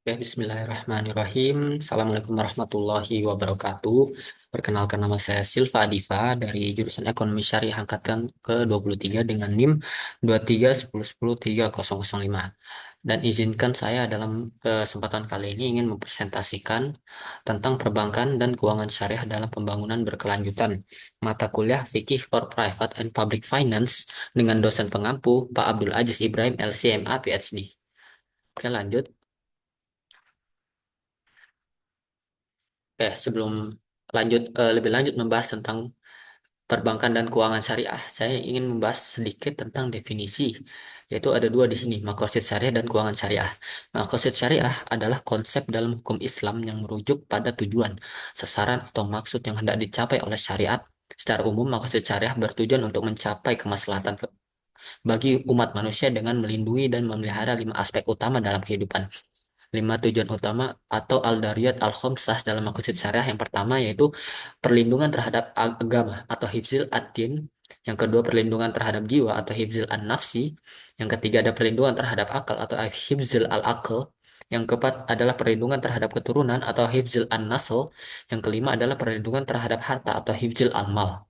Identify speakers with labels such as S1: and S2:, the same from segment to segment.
S1: Oke, Bismillahirrahmanirrahim. Assalamualaikum warahmatullahi wabarakatuh. Perkenalkan nama saya Silva Adifa dari jurusan Ekonomi Syariah angkatan ke-23 dengan NIM 2310103005. Dan izinkan saya dalam kesempatan kali ini ingin mempresentasikan tentang perbankan dan keuangan syariah dalam pembangunan berkelanjutan. Mata kuliah Fikih for Private and Public Finance dengan dosen pengampu Pak Abdul Aziz Ibrahim LCMA PhD. Oke, lanjut. Sebelum lebih lanjut membahas tentang perbankan dan keuangan syariah, saya ingin membahas sedikit tentang definisi, yaitu ada dua di sini, makosid syariah dan keuangan syariah. Makosid syariah adalah konsep dalam hukum Islam yang merujuk pada tujuan, sasaran atau maksud yang hendak dicapai oleh syariat. Secara umum, makosid syariah bertujuan untuk mencapai kemaslahatan bagi umat manusia dengan melindungi dan memelihara lima aspek utama dalam kehidupan. Lima tujuan utama atau al-dariyat al-khamsah dalam makosid syariah yang pertama yaitu perlindungan terhadap agama atau hifzil ad-din, yang kedua perlindungan terhadap jiwa atau hifzil an-nafsi, yang ketiga ada perlindungan terhadap akal atau hifzil al-aql, yang keempat adalah perlindungan terhadap keturunan atau hifzil an-nasl, yang kelima adalah perlindungan terhadap harta atau hifzil al-mal.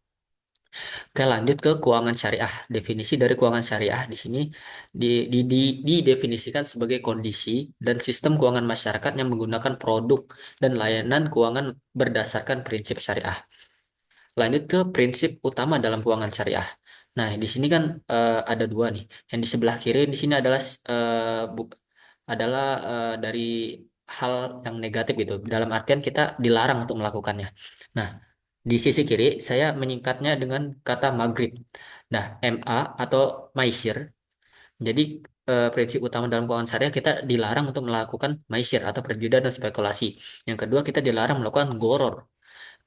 S1: Oke, lanjut ke keuangan syariah. Definisi dari keuangan syariah di sini didefinisikan sebagai kondisi dan sistem keuangan masyarakat yang menggunakan produk dan layanan keuangan berdasarkan prinsip syariah. Lanjut ke prinsip utama dalam keuangan syariah. Nah, di sini kan ada dua nih. Yang di sebelah kiri di sini adalah dari hal yang negatif gitu. Dalam artian kita dilarang untuk melakukannya. Nah, di sisi kiri saya menyingkatnya dengan kata maghrib. Nah, MA atau maisir. Jadi prinsip utama dalam keuangan syariah kita dilarang untuk melakukan maisir atau perjudian dan spekulasi. Yang kedua kita dilarang melakukan goror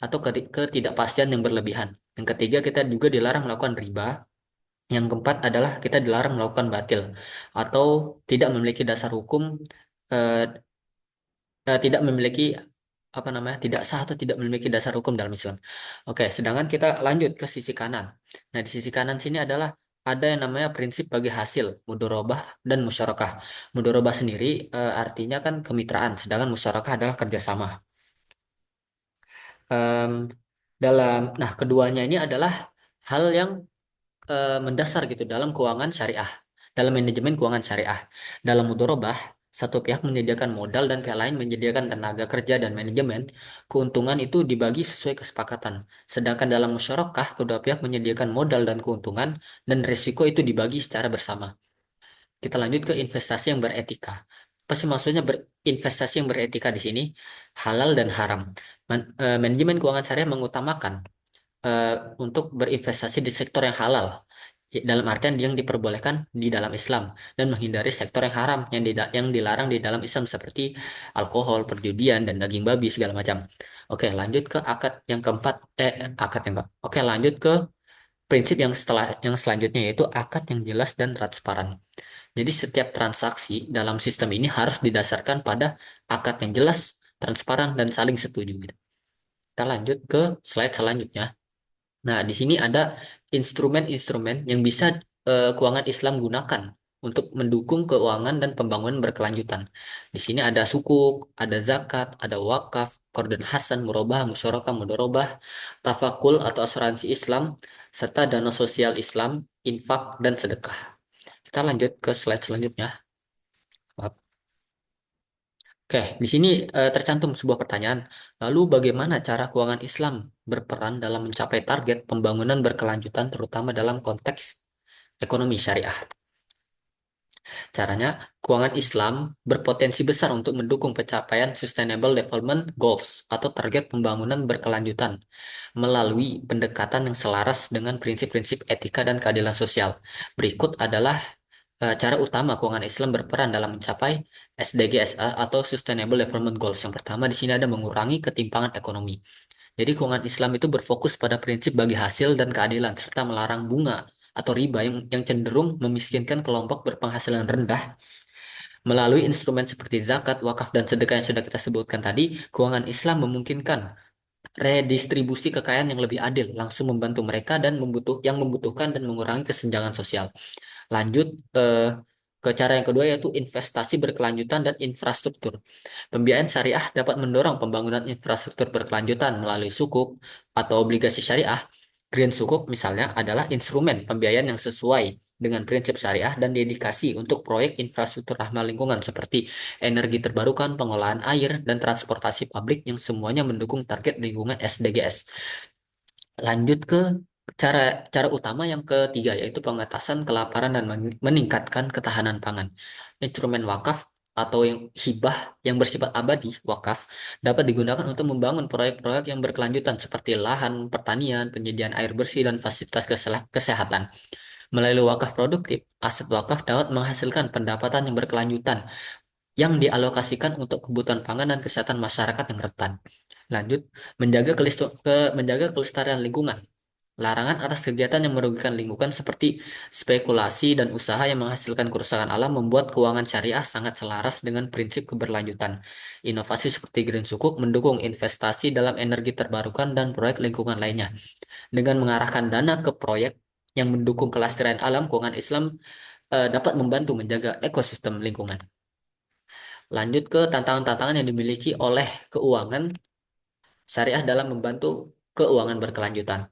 S1: atau ketidakpastian yang berlebihan. Yang ketiga, kita juga dilarang melakukan riba. Yang keempat adalah kita dilarang melakukan batil atau tidak memiliki dasar hukum, eh, tidak memiliki apa namanya, tidak sah atau tidak memiliki dasar hukum dalam Islam. Oke, sedangkan kita lanjut ke sisi kanan. Nah, di sisi kanan sini adalah ada yang namanya prinsip bagi hasil, mudorobah dan musyarakah. Mudorobah sendiri artinya kan kemitraan, sedangkan musyarakah adalah kerjasama. Em, nah, keduanya ini adalah hal yang mendasar gitu dalam keuangan syariah, dalam manajemen keuangan syariah. Dalam mudorobah, satu pihak menyediakan modal dan pihak lain menyediakan tenaga kerja dan manajemen. Keuntungan itu dibagi sesuai kesepakatan. Sedangkan dalam musyarakah, kedua pihak menyediakan modal dan keuntungan, dan risiko itu dibagi secara bersama. Kita lanjut ke investasi yang beretika. Apa sih maksudnya berinvestasi yang beretika di sini? Halal dan haram. Manajemen keuangan syariah mengutamakan eh, untuk berinvestasi di sektor yang halal, dalam artian yang diperbolehkan di dalam Islam, dan menghindari sektor yang haram yang dilarang di dalam Islam seperti alkohol, perjudian, dan daging babi segala macam. Oke, lanjut ke akad yang keempat. Akad yang keempat. Oke, lanjut ke prinsip yang selanjutnya yaitu akad yang jelas dan transparan. Jadi setiap transaksi dalam sistem ini harus didasarkan pada akad yang jelas, transparan, dan saling setuju gitu. Kita lanjut ke slide selanjutnya. Nah, di sini ada instrumen-instrumen yang bisa keuangan Islam gunakan untuk mendukung keuangan dan pembangunan berkelanjutan. Di sini ada sukuk, ada zakat, ada wakaf, korden hasan, murabah, musyarakah, mudorobah, tafakul atau asuransi Islam, serta dana sosial Islam, infak, dan sedekah. Kita lanjut ke slide selanjutnya. Oke, di sini tercantum sebuah pertanyaan. Lalu bagaimana cara keuangan Islam berperan dalam mencapai target pembangunan berkelanjutan terutama dalam konteks ekonomi syariah? Caranya, keuangan Islam berpotensi besar untuk mendukung pencapaian Sustainable Development Goals atau target pembangunan berkelanjutan melalui pendekatan yang selaras dengan prinsip-prinsip etika dan keadilan sosial. Berikut adalah cara utama keuangan Islam berperan dalam mencapai SDGs atau Sustainable Development Goals. Yang pertama di sini ada mengurangi ketimpangan ekonomi. Jadi keuangan Islam itu berfokus pada prinsip bagi hasil dan keadilan serta melarang bunga atau riba yang cenderung memiskinkan kelompok berpenghasilan rendah. Melalui instrumen seperti zakat, wakaf, dan sedekah yang sudah kita sebutkan tadi, keuangan Islam memungkinkan redistribusi kekayaan yang lebih adil, langsung membantu mereka yang membutuhkan dan mengurangi kesenjangan sosial. Lanjut ke ke cara yang kedua yaitu investasi berkelanjutan dan infrastruktur. Pembiayaan syariah dapat mendorong pembangunan infrastruktur berkelanjutan melalui sukuk atau obligasi syariah. Green Sukuk misalnya adalah instrumen pembiayaan yang sesuai dengan prinsip syariah dan dedikasi untuk proyek infrastruktur ramah lingkungan seperti energi terbarukan, pengolahan air, dan transportasi publik yang semuanya mendukung target lingkungan SDGs. Lanjut ke cara cara utama yang ketiga yaitu pengatasan kelaparan dan meningkatkan ketahanan pangan. Instrumen wakaf atau yang hibah yang bersifat abadi, wakaf, dapat digunakan untuk membangun proyek-proyek yang berkelanjutan seperti lahan, pertanian, penyediaan air bersih, dan fasilitas kesehatan. Melalui wakaf produktif, aset wakaf dapat menghasilkan pendapatan yang berkelanjutan yang dialokasikan untuk kebutuhan pangan dan kesehatan masyarakat yang rentan. Lanjut, menjaga kelestarian lingkungan. Larangan atas kegiatan yang merugikan lingkungan seperti spekulasi dan usaha yang menghasilkan kerusakan alam membuat keuangan syariah sangat selaras dengan prinsip keberlanjutan. Inovasi seperti Green Sukuk mendukung investasi dalam energi terbarukan dan proyek lingkungan lainnya. Dengan mengarahkan dana ke proyek yang mendukung kelestarian alam, keuangan Islam dapat membantu menjaga ekosistem lingkungan. Lanjut ke tantangan-tantangan yang dimiliki oleh keuangan syariah dalam membantu keuangan berkelanjutan.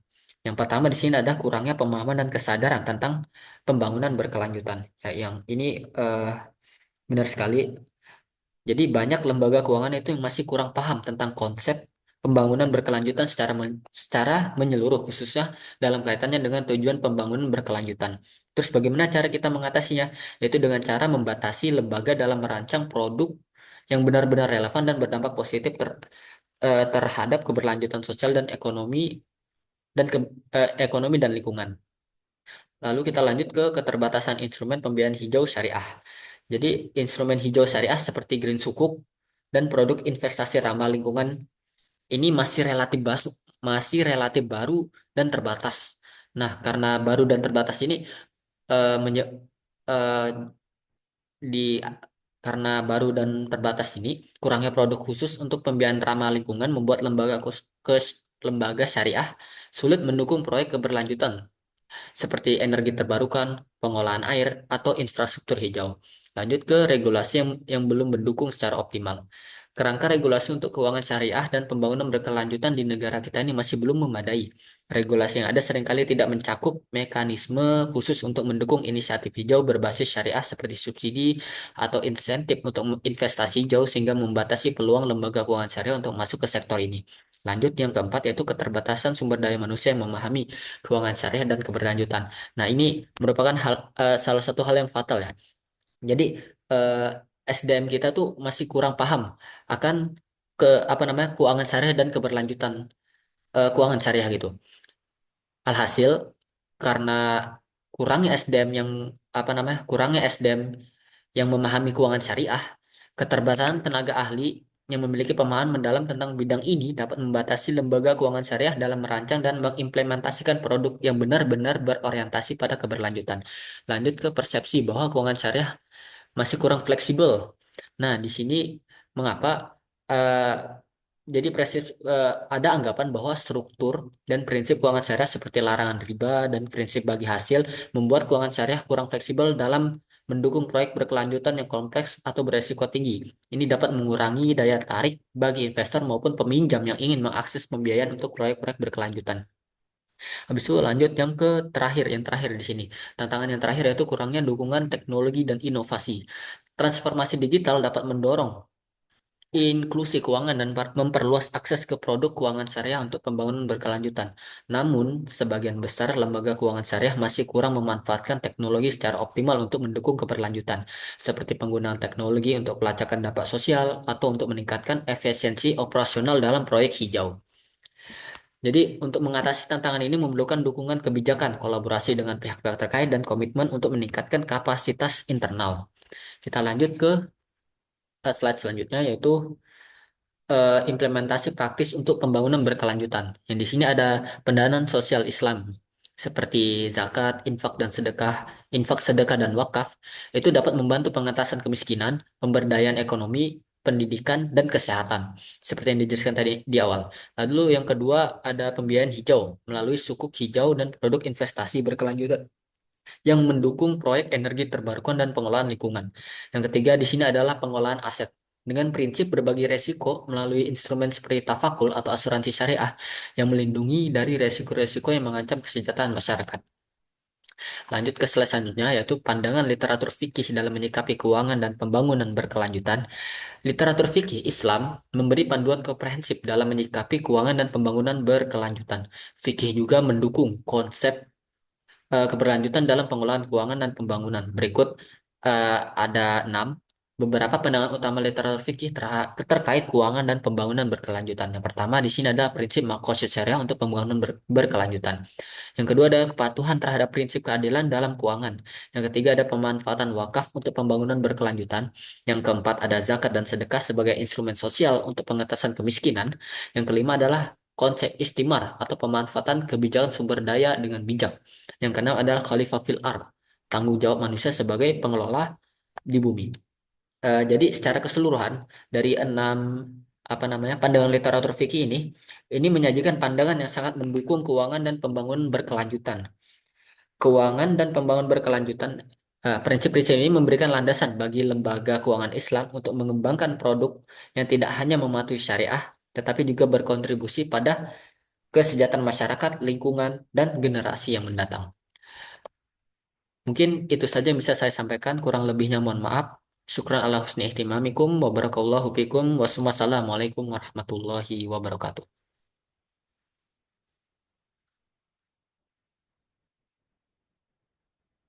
S1: Yang pertama di sini ada kurangnya pemahaman dan kesadaran tentang pembangunan berkelanjutan. Ya, yang ini eh, benar sekali. Jadi banyak lembaga keuangan itu yang masih kurang paham tentang konsep pembangunan berkelanjutan secara menyeluruh, khususnya dalam kaitannya dengan tujuan pembangunan berkelanjutan. Terus bagaimana cara kita mengatasinya? Yaitu dengan cara membatasi lembaga dalam merancang produk yang benar-benar relevan dan berdampak positif terhadap keberlanjutan sosial dan ekonomi dan lingkungan. Lalu kita lanjut ke keterbatasan instrumen pembiayaan hijau syariah. Jadi instrumen hijau syariah seperti Green Sukuk dan produk investasi ramah lingkungan ini masih relatif baru dan terbatas. Nah, karena baru dan terbatas ini eh, menye- eh, di karena baru dan terbatas ini, kurangnya produk khusus untuk pembiayaan ramah lingkungan membuat lembaga syariah sulit mendukung proyek keberlanjutan seperti energi terbarukan, pengolahan air, atau infrastruktur hijau. Lanjut ke regulasi yang belum mendukung secara optimal. Kerangka regulasi untuk keuangan syariah dan pembangunan berkelanjutan di negara kita ini masih belum memadai. Regulasi yang ada seringkali tidak mencakup mekanisme khusus untuk mendukung inisiatif hijau berbasis syariah seperti subsidi atau insentif untuk investasi hijau sehingga membatasi peluang lembaga keuangan syariah untuk masuk ke sektor ini. Lanjut yang keempat yaitu keterbatasan sumber daya manusia yang memahami keuangan syariah dan keberlanjutan. Nah, ini merupakan salah satu hal yang fatal ya. Jadi eh, SDM kita tuh masih kurang paham akan apa namanya keuangan syariah dan keberlanjutan keuangan syariah gitu. Alhasil karena kurangnya SDM yang apa namanya kurangnya SDM yang memahami keuangan syariah, keterbatasan tenaga ahli yang memiliki pemahaman mendalam tentang bidang ini dapat membatasi lembaga keuangan syariah dalam merancang dan mengimplementasikan produk yang benar-benar berorientasi pada keberlanjutan. Lanjut ke persepsi bahwa keuangan syariah masih kurang fleksibel. Nah, di sini mengapa eh, jadi ada anggapan bahwa struktur dan prinsip keuangan syariah seperti larangan riba dan prinsip bagi hasil membuat keuangan syariah kurang fleksibel dalam mendukung proyek berkelanjutan yang kompleks atau beresiko tinggi. Ini dapat mengurangi daya tarik bagi investor maupun peminjam yang ingin mengakses pembiayaan untuk proyek-proyek berkelanjutan. Habis itu lanjut yang terakhir di sini. Tantangan yang terakhir yaitu kurangnya dukungan teknologi dan inovasi. Transformasi digital dapat mendorong inklusi keuangan dan memperluas akses ke produk keuangan syariah untuk pembangunan berkelanjutan. Namun, sebagian besar lembaga keuangan syariah masih kurang memanfaatkan teknologi secara optimal untuk mendukung keberlanjutan, seperti penggunaan teknologi untuk pelacakan dampak sosial atau untuk meningkatkan efisiensi operasional dalam proyek hijau. Jadi, untuk mengatasi tantangan ini memerlukan dukungan kebijakan, kolaborasi dengan pihak-pihak terkait, dan komitmen untuk meningkatkan kapasitas internal. Kita lanjut ke slide selanjutnya, yaitu implementasi praktis untuk pembangunan berkelanjutan. Yang di sini ada pendanaan sosial Islam, seperti zakat, infak, sedekah, dan wakaf, itu dapat membantu pengentasan kemiskinan, pemberdayaan ekonomi, pendidikan, dan kesehatan, seperti yang dijelaskan tadi di awal. Lalu yang kedua ada pembiayaan hijau melalui sukuk hijau dan produk investasi berkelanjutan. yang mendukung proyek energi terbarukan dan pengelolaan lingkungan. Yang ketiga di sini adalah pengolahan aset. Dengan prinsip berbagi resiko melalui instrumen seperti tafakul atau asuransi syariah yang melindungi dari resiko-resiko yang mengancam kesejahteraan masyarakat. Lanjut ke slide selanjutnya, yaitu pandangan literatur fikih dalam menyikapi keuangan dan pembangunan berkelanjutan. Literatur fikih Islam memberi panduan komprehensif dalam menyikapi keuangan dan pembangunan berkelanjutan. Fikih juga mendukung konsep keberlanjutan dalam pengelolaan keuangan dan pembangunan. Berikut ada 6 beberapa pandangan utama literatur fikih terkait keuangan dan pembangunan berkelanjutan. Yang pertama di sini ada prinsip makosid syariah untuk pembangunan berkelanjutan. Yang kedua ada kepatuhan terhadap prinsip keadilan dalam keuangan. Yang ketiga ada pemanfaatan wakaf untuk pembangunan berkelanjutan. Yang keempat ada zakat dan sedekah sebagai instrumen sosial untuk pengentasan kemiskinan. Yang kelima adalah konsep istimar atau pemanfaatan kebijakan sumber daya dengan bijak. Yang keenam adalah khalifah fil ard, tanggung jawab manusia sebagai pengelola di bumi. Jadi secara keseluruhan dari 6 apa namanya pandangan literatur fikih ini menyajikan pandangan yang sangat mendukung keuangan dan pembangunan berkelanjutan. Keuangan dan pembangunan berkelanjutan, prinsip-prinsip ini memberikan landasan bagi lembaga keuangan Islam untuk mengembangkan produk yang tidak hanya mematuhi syariah, tetapi juga berkontribusi pada kesejahteraan masyarakat, lingkungan, dan generasi yang mendatang. Mungkin itu saja yang bisa saya sampaikan, kurang lebihnya mohon maaf. Syukran ala husni ihtimamikum wa barakallahu fikum. Wassalamualaikum warahmatullahi wabarakatuh.